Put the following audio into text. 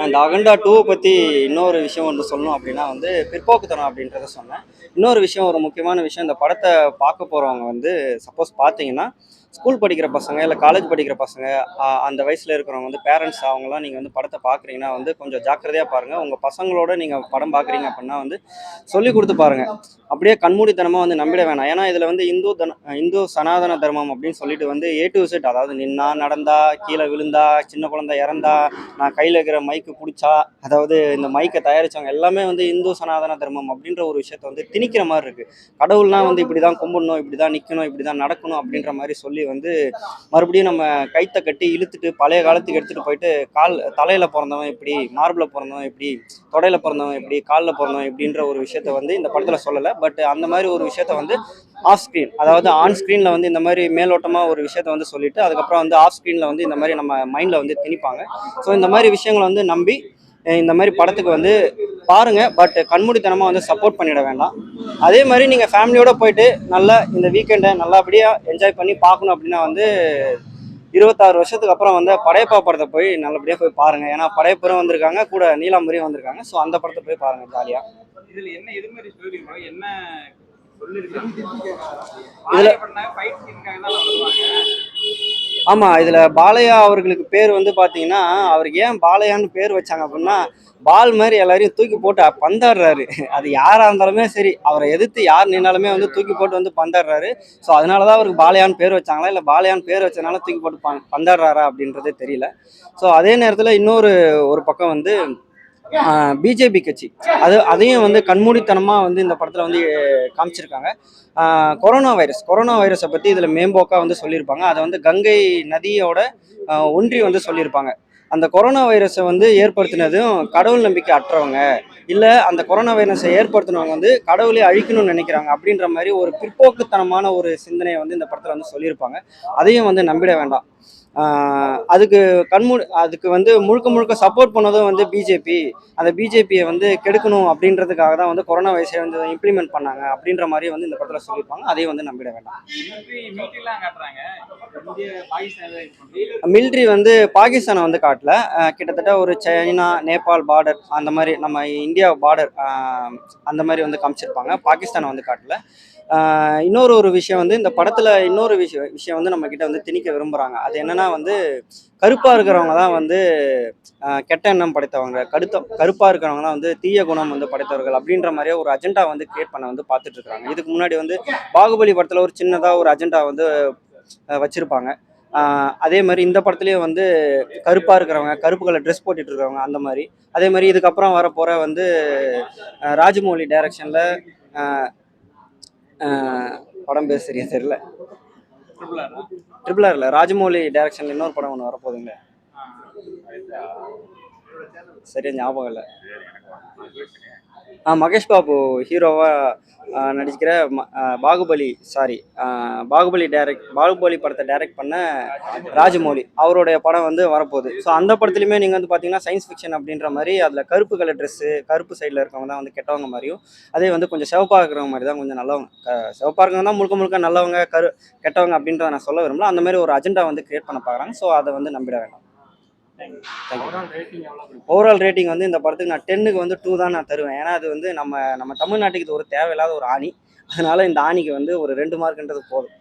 அந்த அகண்டா 2 பத்தி இன்னொரு விஷயம் ஒன்று சொல்லணும் அப்படின்னா வந்து பிற்போக்குத்தனம் அப்படின்றத சொன்னேன். இன்னொரு விஷயம் ஒரு முக்கியமான விஷயம் இந்த படத்தை பார்க்க போறவங்க வந்து சப்போஸ் பார்த்தீங்கன்னா, ஸ்கூல் படிக்கிற பசங்க, இல்ல காலேஜ் படிக்கிற பசங்க, அந்த வயசுல இருக்கிறவங்க வந்து பேரண்ட்ஸ் அவங்கலாம் நீங்க வந்து படத்த பார்க்குறீங்கன்னா வந்து கொஞ்சம் ஜாக்கிரதையா பாருங்க. உங்க பசங்களோட நீங்க படம் பார்க்குறீங்க அப்படின்னா வந்து சொல்லிக் குடுத்து பாருங்க. அப்படியே கண்மூடித்தனமா வந்து நம்பிட வேணாம். ஏன்னா இதுல வந்து இந்து சனாதன தர்மம் அப்படின்னு சொல்லிட்டு வந்து ஏ டூ இசட் அதாவது நின்னா, நடந்தா, கீழ விழுந்தா, சின்ன குழந்தை இறந்தா, நான் கையில இருக்கிற மைக்கு புடிச்சா, அதாவது இந்த மைக்க தயாரிச்சவங்க எல்லாமே வந்து இந்து சனாதன தர்மம் அப்படின்ற ஒரு விஷயத்த வந்து திணிக்கிற மாரி இருக்கு. கடவுள்னா வந்து இப்படிதான் கும்பிடணும், இப்படிதான் நிக்கணும், இப்படிதான் நடக்கணும் அப்படின்ற மாரி சொல்லி வந்து மறுபடியும் நம்ம கைத்த கட்டி இழுத்துட்டு பழைய காலத்துக்கு எடுத்துட்டு போயிட்டு தலையில பொறந்தவன் இப்படி, மார்புல பொறந்தவன் இப்படி, தொடையில பொறந்தவன் இப்படி, கால்ல பொறந்தவன் இப்படின்ற ஒரு விஷயத்த வந்து இந்த படத்துல சொல்லல. பட் அந்த மாதிரி ஒரு விஷயத்த வந்து ஆஃப் ஸ்க்ரீன், அதாவது ஆன் ஸ்க்ரீன்ல வந்து இந்த மாதிரி மேலோட்டமா ஒரு விஷயத்த வந்து சொல்லிட்டு அதுக்கப்புறம் வந்து ஆஃப் ஸ்க்ரீன்ல வந்து இந்த மாதிரி நம்ம மைண்ட்ல வந்து திணிப்பாங்க. ஸோ இந்த மாதிரி விஷயங்களை வந்து நம்பி இந்த மாதிரி படத்துக்கு வந்து பாருங்க. பட் கண்மூடித்தனமா வந்து சப்போர்ட் பண்ணிட வேண்டாம். அதே மாதிரி நீங்க ஃபேமிலியோட போயிட்டு நல்லா இந்த வீக்கெண்டை நல்லபடியா என்ஜாய் பண்ணி பார்க்கணும் அப்படின்னா வந்து 26 வருஷத்துக்கு அப்புறம் வந்து படையப்பா படத்தை போய் நல்லபடியா போய் பாருங்க. ஏன்னா படையப்பரும் வந்திருக்காங்க, கூட நீலாம்பரியும் வந்திருக்காங்க. ஸோ அந்த படத்தை போய் பாருங்க ஜாலியா. இதுல என்ன எது மாதிரி ஸ்டோரி என்ன சொல்லிருக்காங்க? இதுல ஃபைட் சீனுக்காக தான் வருவாங்க. ஆமா, இதுல பாலையா அவர்களுக்கு பேர் வந்து பாத்தீங்கன்னா, அவருக்கு ஏன் பாலையான்னு பேர் வச்சாங்க அப்படின்னா, பால் மாதிரி எல்லாரையும் தூக்கி போட்டு பந்தாடுறாரு. அது யாரா இருந்தாலுமே சரி, அவரை எதிர்த்து யார் நின்னாலுமே வந்து தூக்கி போட்டு வந்து பந்தாடுறாரு. ஸோ அதனாலதான் அவருக்கு பாலையான்னு பேர் வச்சாங்களா, இல்ல பாலையான்னு பேர் வச்சதுனால தூக்கி போட்டு பந்தாடுறாரா அப்படின்றதே தெரியல. ஸோ அதே நேரத்துல ஒரு பக்கம் வந்து பிஜேபி கட்சி அதையும் வந்து கண்மூடித்தனமா வந்து இந்த படத்துல வந்து காமிச்சிருக்காங்க. கொரோனா வைரஸை பத்தி இதுல மேம்போக்கா வந்து சொல்லியிருப்பாங்க. அதை வந்து கங்கை நதியோட ஒன்றி வந்து சொல்லியிருப்பாங்க. அந்த கொரோனா வைரஸை வந்து ஏற்படுத்தினதும் கடவுள் நம்பிக்கை அற்றவங்க, இல்ல அந்த கொரோனா வைரஸை ஏற்படுத்தினவங்க வந்து கடவுளை அழிக்கணும்னு நினைக்கிறாங்க அப்படின்ற மாதிரி ஒரு பிற்போக்குத்தனமான ஒரு சிந்தனையை வந்து இந்த படத்துல வந்து சொல்லியிருப்பாங்க. அதையும் வந்து நம்பிட வேண்டாம். அதுக்கு வந்து முழுக்க முழுக்க சப்போர்ட் பண்ணதும் வந்து பிஜேபி. அந்த பிஜேபியை வந்து கெடுக்கணும் அப்படின்றதுக்காக தான் வந்து கொரோனா வைரஸை வந்து இம்ப்ளிமெண்ட் பண்ணாங்க அப்படின்ற மாதிரி வந்து இந்த படத்துல சொல்லியிருப்பாங்க. அதையும் வந்து நம்பிட வேண்டாம். மிலிட்ரி வந்து பாகிஸ்தானை வந்து காட்டல. கிட்டத்தட்ட ஒரு சைனா நேபாள் பார்டர் அந்த மாதிரி நம்ம இந்தியா பார்டர் அந்த மாதிரி வந்து காமிச்சிருப்பாங்க. பாகிஸ்தானை வந்து காட்டல. ஒரு விஷயம் வந்து இந்த படத்துல விஷயம் வந்து நம்ம கிட்ட வந்து திணிக்க விரும்புறாங்க. அது என்னன்னா வந்து கருப்பா இருக்கிறவங்க தான் வந்து கெட்ட எண்ணம் படைத்தவங்க, கருப்பா இருக்கிறவங்க தான் வந்து தீய குணம் வந்து படைத்தவர்கள் அப்படின்ற மாதிரியே ஒரு அஜெண்டா வந்து கிரியேட் பண்ண வந்து பார்த்துட்டு இருக்காங்க. இதுக்கு முன்னாடி வந்து பாகுபலி படத்துல ஒரு சின்னதா ஒரு அஜெண்டா வந்து வச்சிருப்பாங்க. அதே மாதிரி இந்த படத்துலயும் வந்து கருப்பா இருக்கிறவங்க, கருப்பு கலர் ட்ரெஸ் போட்டுட்டு இருக்கிறவங்க அந்த மாதிரி. அதே மாதிரி இதுக்கப்புறம் வரப்போற வந்து ராஜமௌலி டைரக்ஷன்ல படம் பேர் சரியா தெரியல. ட்ரிபிள் ஆர்ல ராஜமௌலி டைரக்ஷன்ல இன்னொரு படம் ஒன்று வரப்போகுதுங்க. சரியா ஞாபகம் இல்லை. மகேஷ் பாபு ஹீரோவா நடிக்கிற பாகுபலி படத்தை டைரக்ட் பண்ண ராஜமௌலி அவருடைய படம் வந்து வரப்போகுது. ஸோ அந்த படத்துலையுமே நீங்கள் வந்து பார்த்தீங்கன்னா சயின்ஸ் ஃபிக்ஷன் அப்படின்ற மாதிரி அதில் கருப்பு கலர் ட்ரெஸ்ஸு, கருப்பு சைடில் இருக்கவங்க தான் வந்து கெட்டவங்க மாதிரியும், அதே வந்து கொஞ்சம் சிவப்பாக இருக்கிறவங்க மாதிரி தான் கொஞ்சம் நல்லவங்க. சிவப்பாக இருக்கிறவங்க தான் முழுக்க முழுக்க நல்லவங்க, கெட்டவங்க அப்படின்றத நான் சொல்ல விரும்பல. அந்த மாதிரி ஒரு அஜெண்டா வந்து கிரியேட் பண்ண பார்க்குறாங்க. ஸோ அதை வந்து நம்பிட வேண்டாம். ஓவரால் ரேட்டிங் வந்து இந்த படத்துக்கு நான் 10க்கு வந்து 2 தான் நான் தருவேன். ஏன்னா அது வந்து நம்ம தமிழ்நாட்டுக்கு இது ஒரு தேவையில்லாத ஒரு ஆணி. அதனால இந்த ஆணிக்கு வந்து ஒரு 2 மார்க்ன்றது போதும்.